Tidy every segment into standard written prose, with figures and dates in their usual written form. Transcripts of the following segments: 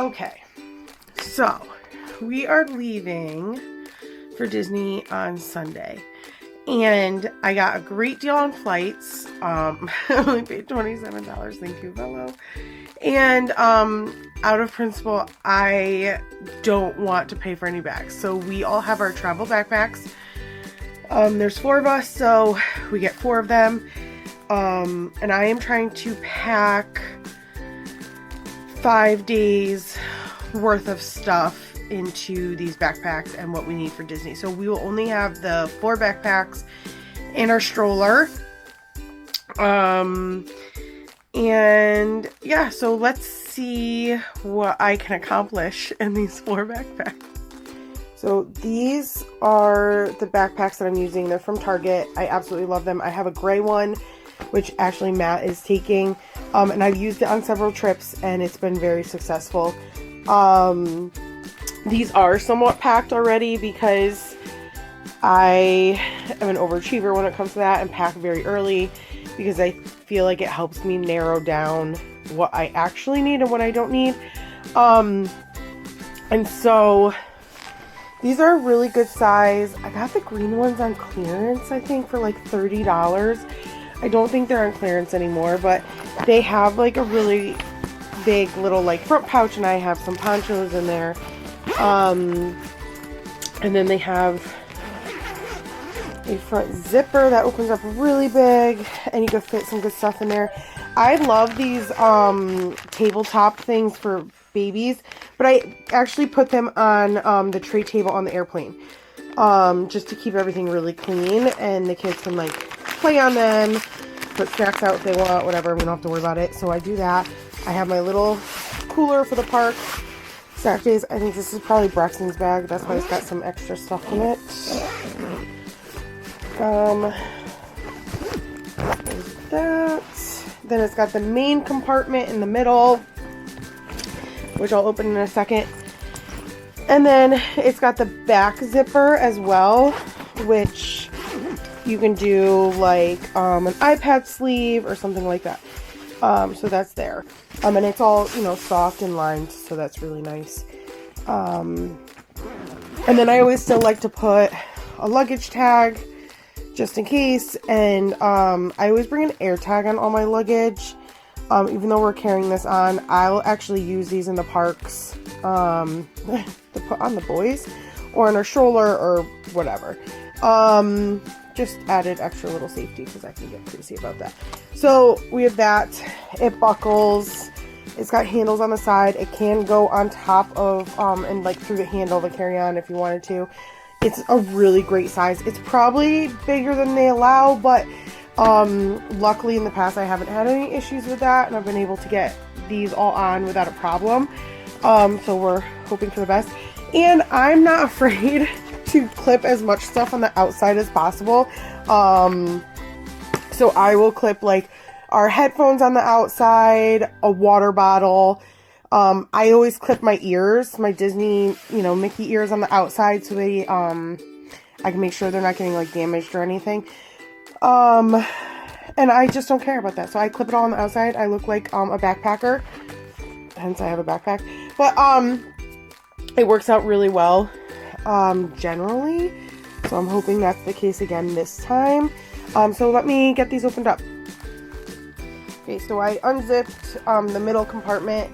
Okay, so we are leaving for Disney on Sunday, and I got a great deal on flights. I only paid $27. Thank you, fellow. And out of principle, I don't want to pay for any bags. So we all have our travel backpacks. There's 4 of us, so we get 4 of them. And I am trying to pack 5 days worth of stuff into these backpacks and what we need for Disney. So we will only have the 4 backpacks in our stroller. And yeah, so let's see what I can accomplish in these 4 backpacks. So these are the backpacks that I'm using. They're from Target. I absolutely love them. I have a gray one, which actually Matt is taking. And I've used it on several trips and it's been very successful. These are somewhat packed already because I am an overachiever when it comes to that and pack very early because I feel like it helps me narrow down what I actually need and what I don't need. And so these are a really good size. I got the green ones on clearance, I think, for like $30. I don't think they're on clearance anymore, but they have like a really big little like front pouch, and I have some ponchos in there. And then they have a front zipper that opens up really big, and you can fit some good stuff in there. I love these tabletop things for babies, but I actually put them on the tray table on the airplane, just to keep everything really clean, and the kids can like play on them, put snacks out if they want, whatever. We don't have to worry about it. So I do that. I have my little cooler for the park. Snack days. I think this is probably Braxton's bag. That's why it's got some extra stuff in it. There's that. Then it's got the main compartment in the middle, which I'll open in a second. And then it's got the back zipper as well, which you can do like an iPad sleeve or something like that. So that's there. And it's all, you know, soft and lined, so that's really nice. And then I always still like to put a luggage tag just in case. And I always bring an air tag on all my luggage. Even though we're carrying this on, I'll actually use these in the parks to put on the boys or in our stroller or whatever. Just added extra little safety because I can get crazy about that. So we have that. It buckles. It's got handles on the side. It can go on top of and like through the handle to carry on if you wanted to. It's a really great size. It's probably bigger than they allow, but luckily in the past I haven't had any issues with that, and I've been able to get these all on without a problem. So we're hoping for the best. And I'm not afraid to clip as much stuff on the outside as possible. So I will clip like our headphones on the outside, a water bottle. I always clip my ears, my Disney, you know, Mickey ears on the outside so they, I can make sure they're not getting like damaged or anything. And I just don't care about that. So I clip it all on the outside. I look like a backpacker. Hence I have a backpack. But it works out really well. Generally, so I'm hoping that's the case again this time. So let me get these opened up. Okay, so I unzipped the middle compartment,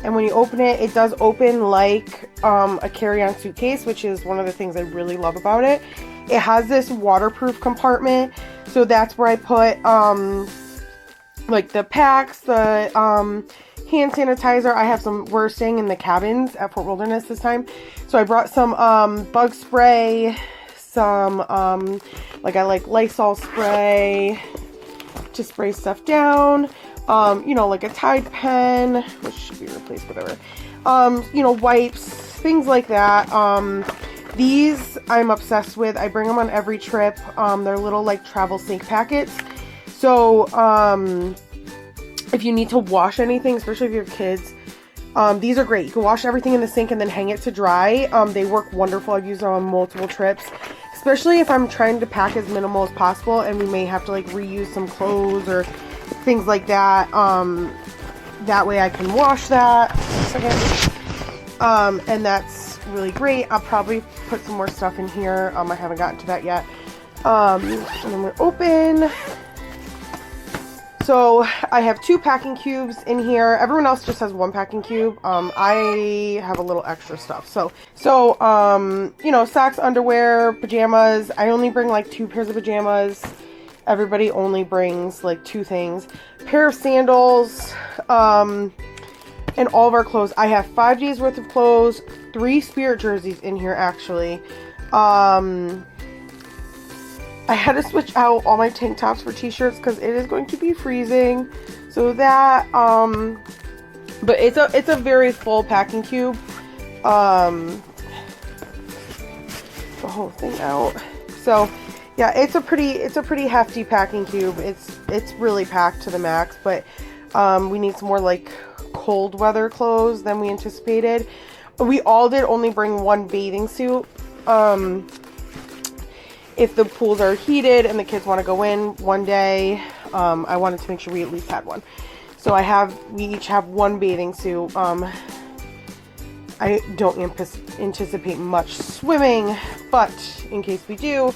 and when you open it, it does open like a carry-on suitcase, which is one of the things I really love about it. It has this waterproof compartment, so that's where I put like the packs, the hand sanitizer. I have some, we're staying in the cabins at Fort Wilderness this time, so I brought some bug spray, some like I like Lysol spray to spray stuff down, you know, like a Tide pen, which should be replaced, whatever, you know, wipes, things like that. These I'm obsessed with. I bring them on every trip. They're little like travel sink packets, so if you need to wash anything, especially if you have kids, these are great. You can wash everything in the sink and then hang it to dry. They work wonderful. I've used them on multiple trips, especially if I'm trying to pack as minimal as possible and we may have to like reuse some clothes or things like that. That way I can wash that. And that's really great. I'll probably put some more stuff in here. I haven't gotten to that yet. And then we're open. So I have 2 packing cubes in here. Everyone else just has 1 packing cube. I have a little extra stuff. So you know, socks, underwear, pajamas. I only bring like 2 pairs of pajamas. Everybody only brings like 2 things. Pair of sandals, and all of our clothes. I have 5 days worth of clothes, 3 Spirit jerseys in here actually. I had to switch out all my tank tops for t-shirts because it is going to be freezing. So that, but it's a very full packing cube. The whole thing out. So yeah, it's a pretty hefty packing cube. It's really packed to the max, but we need some more like cold weather clothes than we anticipated. We all did only bring 1 bathing suit. If the pools are heated and the kids want to go in one day, I wanted to make sure we at least had one. So we each have 1 bathing suit. I don't anticipate much swimming, but in case we do.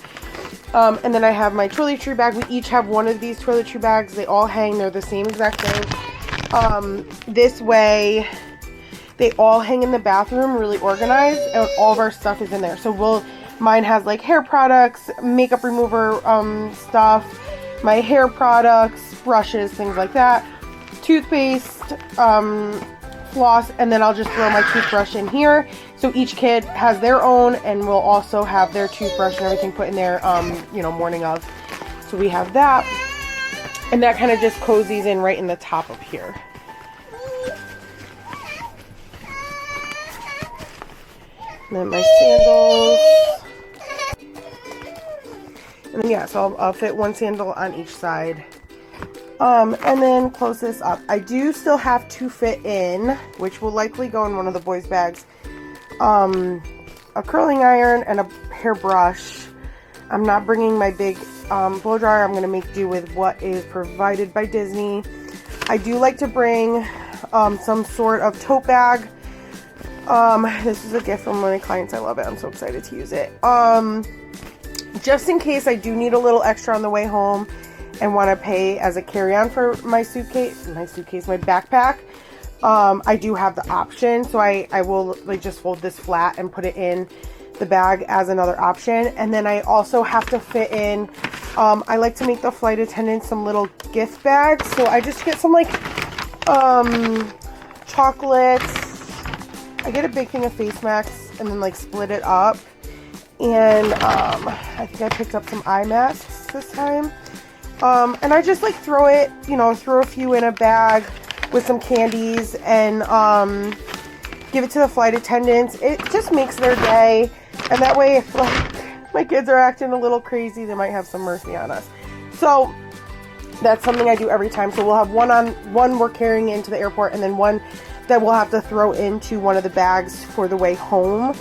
And then I have my toiletry bag. We each have 1 of these toiletry bags. They all hang. They're the same exact thing. This way, they all hang in the bathroom really organized, and all of our stuff is in there. So mine has like hair products, makeup remover stuff, my hair products, brushes, things like that, toothpaste, floss, and then I'll just throw my toothbrush in here. So each kid has their own, and we'll also have their toothbrush and everything put in there, you know, morning of. So we have that, and that kind of just cozies in right in the top of here. And then my sandals. And then, yeah, so I'll fit 1 sandal on each side. And then close this up. I do still have to fit in, which will likely go in one of the boys' bags, a curling iron and a hairbrush. I'm not bringing my big blow dryer. I'm going to make do with what is provided by Disney. I do like to bring some sort of tote bag. This is a gift from one of my clients. I love it. I'm so excited to use it. Just in case I do need a little extra on the way home and want to pay as a carry-on for my backpack. I do have the option, so I will like just fold this flat and put it in the bag as another option. And then I also have to fit in, I like to make the flight attendants some little gift bags. So I just get some like chocolates. I get a big thing of face masks and then like split it up. And I think I picked up some eye masks this time. And I just like throw it, you know, throw a few in a bag with some candies and give it to the flight attendants. It just makes their day. And that way, if like my kids are acting a little crazy, they might have some mercy on us. So that's something I do every time. So we'll have one we're carrying into the airport, and then one that we'll have to throw into one of the bags for the way home.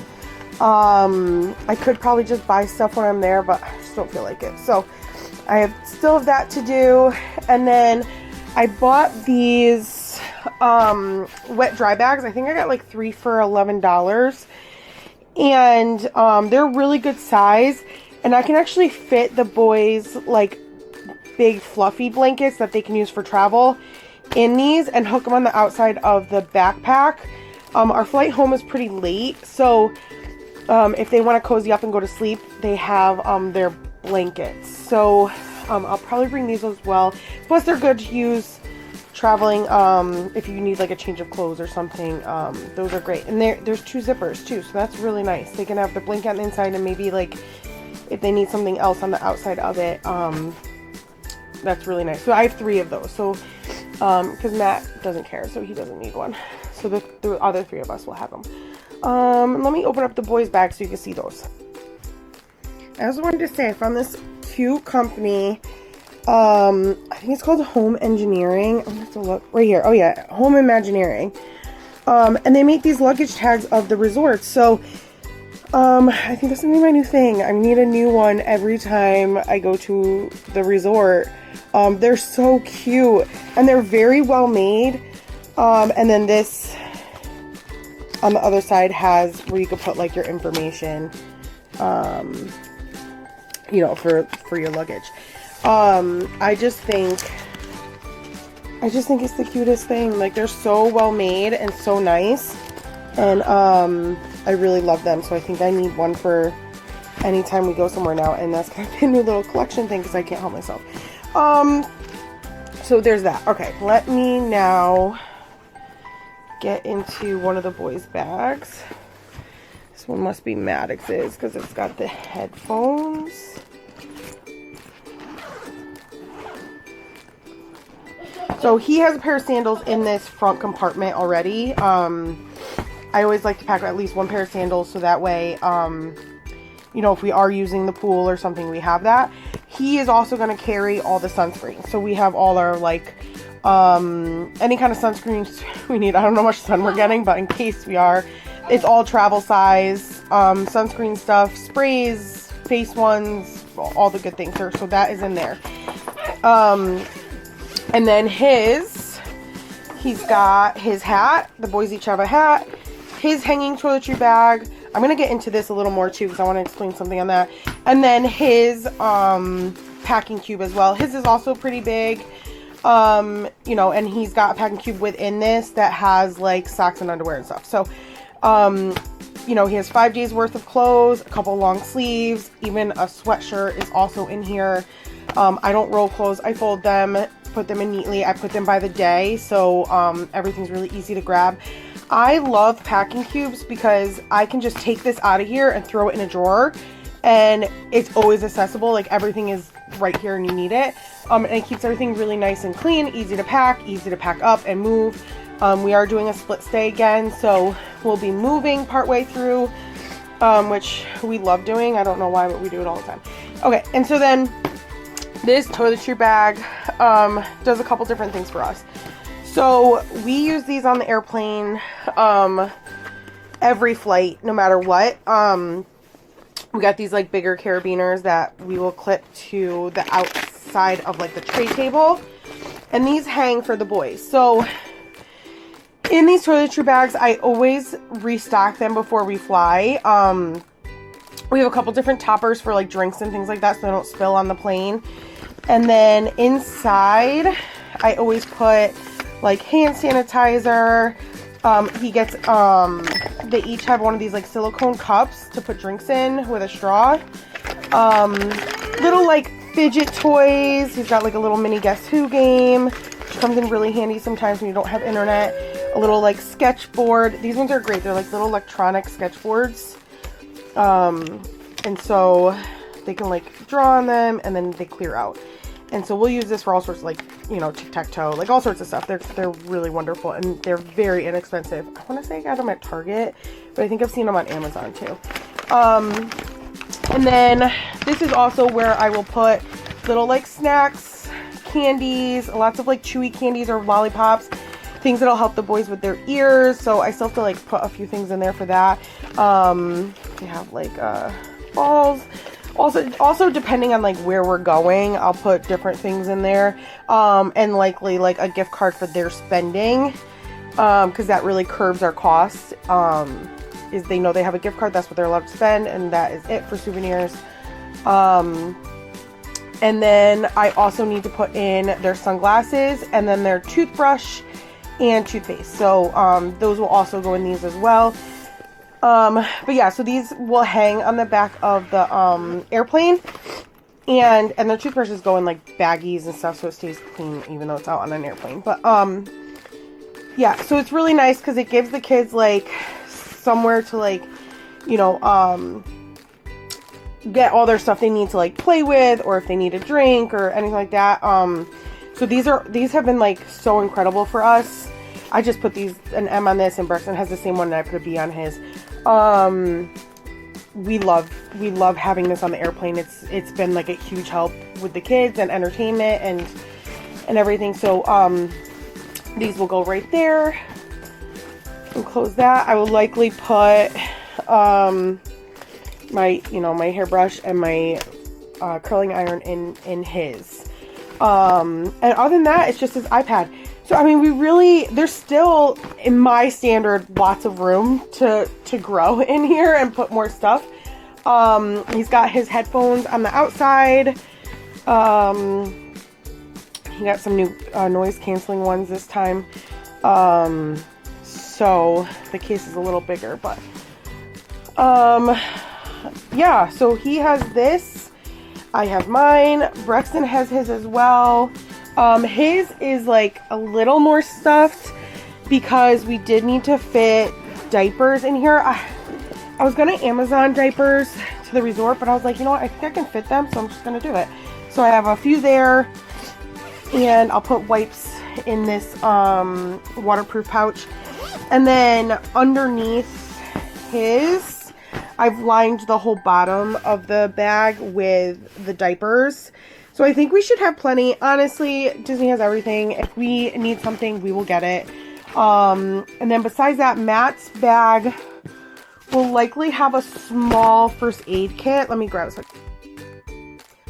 I could probably just buy stuff when I'm there, but I just don't feel like it. So I still have that to do. And then I bought these wet dry bags. I think I got like 3 for $11. And they're really good size. And I can actually fit the boys like big fluffy blankets that they can use for travel in these and hook them on the outside of the backpack. Our flight home is pretty late, so if they want to cozy up and go to sleep, they have their blankets. So I'll probably bring these as well. Plus they're good to use traveling if you need like a change of clothes or something. Those are great. And there's 2 zippers too, so that's really nice. They can have the blanket on the inside, and maybe like if they need something else on the outside of it, that's really nice. So I have 3 of those. So because Matt doesn't care, so he doesn't need one. So the other 3 of us will have them. Let me open up the boys' bag so you can see those. I also wanted to say I found this cute company. I think it's called Home Engineering. I'm gonna have to look right here. Oh yeah, Home Imagineering. And they make these luggage tags of the resorts. So I think this is gonna be my new thing. I need a new one every time I go to the resort. They're so cute and they're very well made. And then this on the other side has where you could put like your information, you know, for your luggage. I just think it's the cutest thing. Like, they're so well made and so nice, and I really love them. So I think I need one for anytime we go somewhere now, and that's gonna be a new little collection thing because I can't help myself. So there's that. Okay, let me now get into one of the boys' bags. This one must be Maddox's because it's got the headphones. So he has a pair of sandals in this front compartment already. I always like to pack at least one pair of sandals so that way, you know, if we are using the pool or something, we have that. He is also going to carry all the sunscreen. So we have all our, like, any kind of sunscreens we need. I don't know how much sun we're getting, but in case we are, it's all travel size, sunscreen stuff, sprays, face ones, all the good things. So that is in there. And then he's got his hat. The boys each have a hat. His hanging toiletry bag. I'm going to get into this a little more too because I want to explain something on that. And then his packing cube as well. His is also pretty big. You know, and he's got a packing cube within this that has like socks and underwear and stuff. So, you know, he has 5 days worth of clothes, a couple long sleeves, even a sweatshirt is also in here. I don't roll clothes. I fold them, put them in neatly. I put them by the day. So, everything's really easy to grab. I love packing cubes because I can just take this out of here and throw it in a drawer, and it's always accessible. Like, everything is right here and you need it. And it keeps everything really nice and clean, easy to pack up and move. We are doing a split stay again, so we'll be moving partway through, which we love doing. I don't know why, but we do it all the time. Okay, and so then this toiletry bag does a couple different things for us. So we use these on the airplane every flight, no matter what. We got these like bigger carabiners that we will clip to the outside of like the tray table, and these hang for the boys. So in these toiletry bags, I always restock them before we fly. We have a couple different toppers for like drinks and things like that so they don't spill on the plane. And then inside, I always put like hand sanitizer. They each have one of these like silicone cups to put drinks in with a straw. Little like fidget toys. He's got like a little mini Guess Who game, which comes in really handy sometimes when you don't have internet. A little like sketchboard. These ones are great. They're like little electronic sketchboards. And so they can like draw on them and then they clear out. And so we'll use this for all sorts of like, you know, tic-tac-toe, like all sorts of stuff. They're really wonderful and they're very inexpensive. I want to say I got them at Target, but I think I've seen them on Amazon too. And then this is also where I will put little like snacks, candies, lots of like chewy candies or lollipops, things that'll help the boys with their ears. So I still have to like put a few things in there for that. They have like balls. Also depending on like where we're going, I'll put different things in there, and likely like a gift card for their spending, because that really curbs our costs. Is they know they have a gift card, that's what they're allowed to spend, and that is it for souvenirs. And then I also need to put in their sunglasses and then their toothbrush and toothpaste. So those will also go in these as well. But yeah, so these will hang on the back of the airplane, and their toothbrushes go in like baggies and stuff so it stays clean even though it's out on an airplane. But yeah, so it's really nice because it gives the kids like somewhere to like, you know, get all their stuff they need to like play with, or if they need a drink or anything like that. So these have been like so incredible for us. I just put an M on this, and Braxton has the same one, and I put a B on his. We love having this on the airplane. It's been like a huge help with the kids and entertainment and everything. So these will go right there. And close that. I will likely put my hairbrush and my curling iron in his. And other than that, it's just his iPad. So, I mean, there's still, in my standard, lots of room to grow in here and put more stuff. He's got his headphones on the outside. He got some new noise canceling ones this time. So the case is a little bigger, but yeah, so he has this. I have mine. Brexton has his as well. His is like a little more stuffed because we did need to fit diapers in here. I was gonna Amazon diapers to the resort, but I was like, you know what, I think I can fit them, so I'm just gonna do it. So I have a few there, and I'll put wipes in this waterproof pouch. And then underneath his, I've lined the whole bottom of the bag with the diapers. So I think we should have plenty. Honestly, Disney has everything. If we need something, we will get it. And then besides that, Matt's bag will likely have a small first aid kit. Let me grab a second.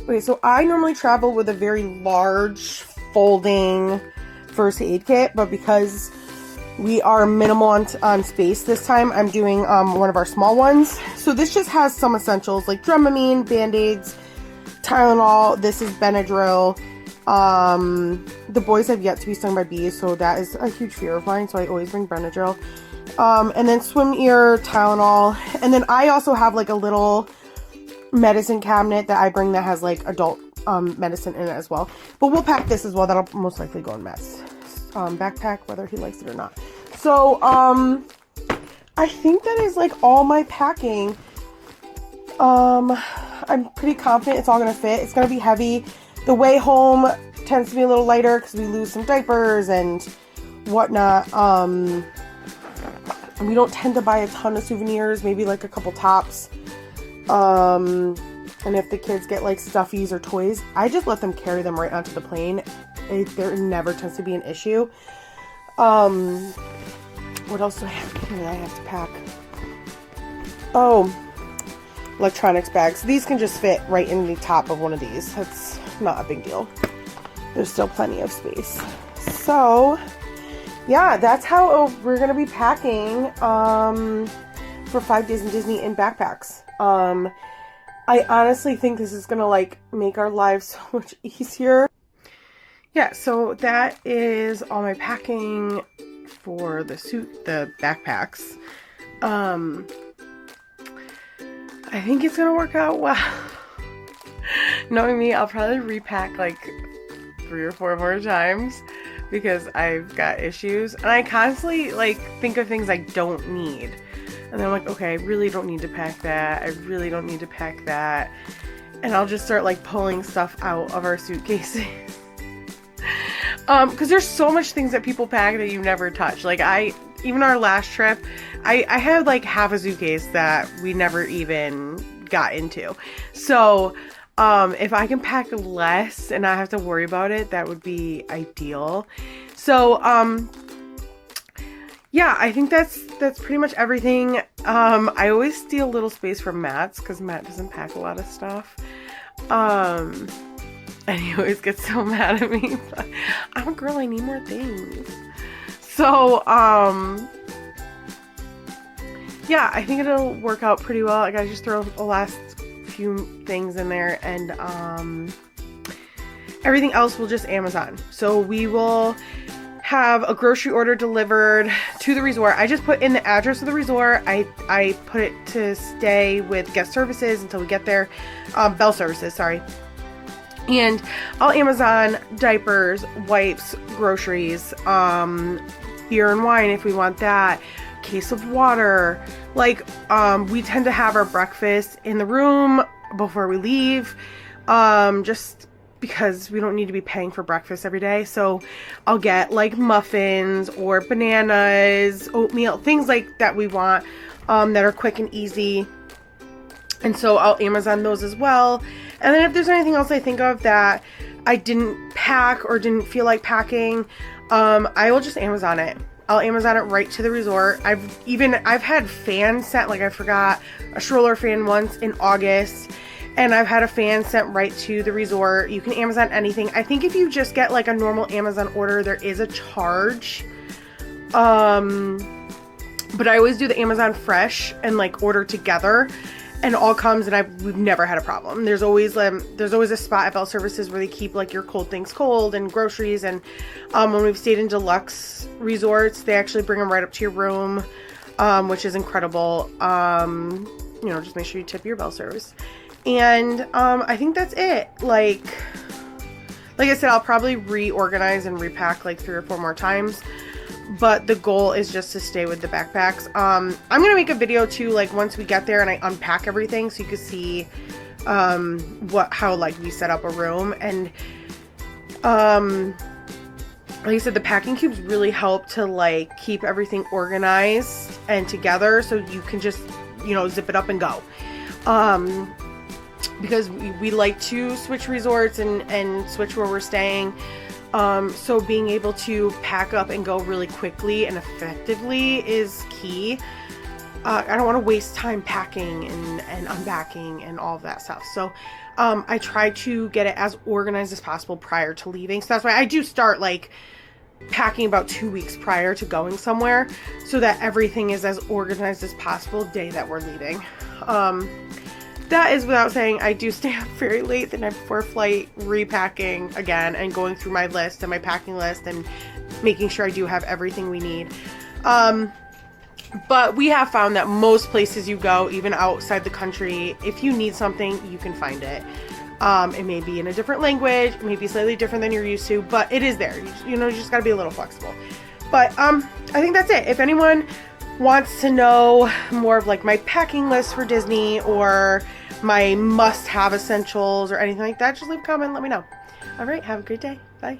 Okay, so I normally travel with a very large folding first aid kit, but because we are minimal on space this time, I'm doing one of our small ones. So this just has some essentials like Dramamine, Band-Aids, Tylenol. This is Benadryl. The boys have yet to be stung by bees, so that is a huge fear of mine, so I always bring Benadryl. And then swim ear, Tylenol. And then I also have like a little medicine cabinet that I bring that has like adult medicine in it as well. But we'll pack this as well. That'll most likely go in Matt's backpack, whether he likes it or not. So I think that is like all my packing. I'm pretty confident it's all gonna fit. It's gonna be heavy. The way home tends to be a little lighter because we lose some diapers and whatnot. We don't tend to buy a ton of souvenirs, maybe like a couple tops. And if the kids get like stuffies or toys, I just let them carry them right onto the plane. There never tends to be an issue. What else do I have here that I have to pack? Oh, electronics bags. These can just fit right in the top of one of these. That's not a big deal. There's still plenty of space. So, yeah, that's how we're going to be packing for 5 days in Disney in backpacks. I honestly think this is going to like make our lives so much easier. Yeah, so that is all my packing for the backpacks. I think it's gonna work out well. Knowing me, I'll probably repack like 3 or 4 more times because I've got issues. And I constantly like think of things I don't need. And then I'm like, okay, I really don't need to pack that. I really don't need to pack that. And I'll just start like pulling stuff out of our suitcases. Because there's so much things that people pack that you never touch. Like even our last trip, I had like half a suitcase that we never even got into. So if I can pack less and not have to worry about it, that would be ideal. So yeah, I think that's pretty much everything. I always steal a little space from Matt's because Matt doesn't pack a lot of stuff. And he always gets so mad at me. But I'm a girl, I need more things. So, yeah, I think it'll work out pretty well. I gotta just throw the last few things in there, and everything else will just Amazon. So we will have a grocery order delivered to the resort. I just put in the address of the resort. I put it to stay with guest services until we get there. Bell services, sorry. And I'll Amazon diapers, wipes, groceries, beer and wine if we want that, case of water. Like, we tend to have our breakfast in the room before we leave, just because we don't need to be paying for breakfast every day. So I'll get like muffins or bananas, oatmeal, things like that we want, that are quick and easy. And so I'll Amazon those as well. And then if there's anything else I think of that I didn't pack or didn't feel like packing, I will just Amazon it. I'll Amazon it right to the resort. I've had fans sent, like I forgot a stroller fan once in August, And I've had a fan sent right to the resort. You can Amazon anything. I think if you just get like a normal Amazon order, there is a charge. But I always do the Amazon Fresh and like order together, and all comes, and we've never had a problem. There's always a spot at Bell Services where they keep like your cold things cold and groceries. And when we've stayed in deluxe resorts, they actually bring them right up to your room, which is incredible. You know, just make sure you tip your Bell service. And I think that's it. Like I said, I'll probably reorganize and repack like 3 or 4 more times. But the goal is just to stay with the backpacks. I'm going to make a video too, like once we get there and I unpack everything, so you can see how like we set up a room. And like I said, the packing cubes really help to like keep everything organized and together, so you can just, you know, zip it up and go. Because we like to switch resorts and switch where we're staying. So being able to pack up and go really quickly and effectively is key. I don't want to waste time packing and unpacking and all of that stuff. So I try to get it as organized as possible prior to leaving. So that's why I do start like packing about 2 weeks prior to going somewhere, so that everything is as organized as possible the day that we're leaving. That is without saying I do stay up very late the night before flight, repacking again and going through my list and my packing list and making sure I do have everything we need. But we have found that most places you go, even outside the country, if you need something, you can find it. It may be in a different language, it may be slightly different than you're used to, but it is there. You know, you just gotta be a little flexible. But I think that's it. If anyone wants to know more of like my packing list for Disney or my must-have essentials or anything like that, just leave a comment and let me know. All right, have a great day. Bye.